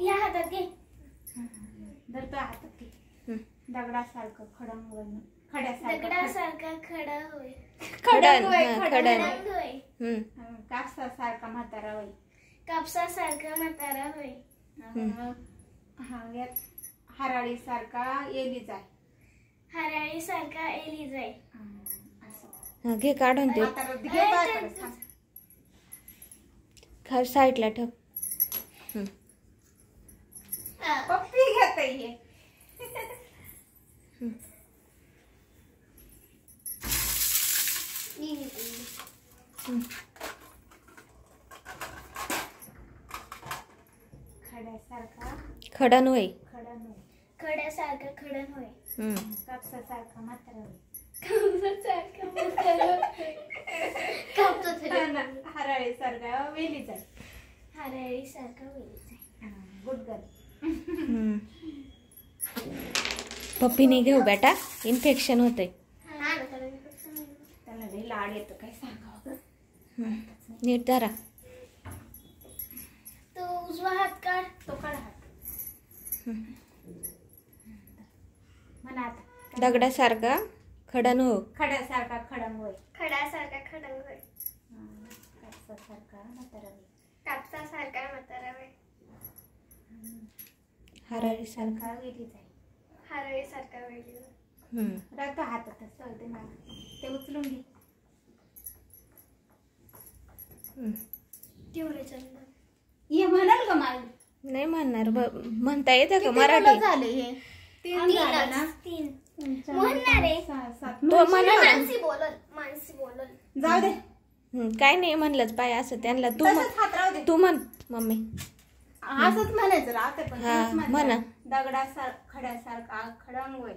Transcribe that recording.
या हातात घे. धर तो हातात घे. दगडासारखं खडंग होय. दगडासारखा खडा होय. खडण खडंग खडण. होय. कापसासारखा म्हातारा होय. कापसासारखा म्हातारा होय. हराळीसारखा एली जाय. हराळीसारखा एली जाय. घे काढून ते खा साईडला ठेव. पप्पी घेत ये. खड्यासारखा खडण होय. खडण होय. खड्यासारखा खडण होय. कापसासारखा म्हातारा होय. कापसासारखा म्हातारा होय. कापसासारखा हराळीसारखा वेली जाय. हराळीसारखा वेली जाय. Good girl. पप्पीने घेऊ बेटा, इन्फेक्शन होतंय. त्याला लई लाड येतो काय सांगावं. नीट धरा. तो उजवा हात काढ. तो काढ हात. म्हणा आता. दगडासारखा खडण हो. खड्यासारखा खडंग होय. खड्यासारखा खडंग होय. कापसासारखा म्हातारा होय. कापसासारखा म्हातारा होय. हराळीसारखा वेली जाय. हराळीसारखा वेली जाय. राहतो हातात ते मला ते उचलून घे. तेवढे चंद ये म्हणाल का मला. नाही म्हणणार. म्हणता येतं का मराठी? झाले हे 3 झाले ना. 3 म्हणणार आहे. तो म्हणा. मानसी बोलल. जाऊ दे. काय नाही म्हणलंच पाय असं त्यांना. तू तसंच हात राहू दे. तू म्हण मम्मी. असंच म्हणायचं राहते पण म्हणा. दगडासारखा खड्यासारखा खडंग होय.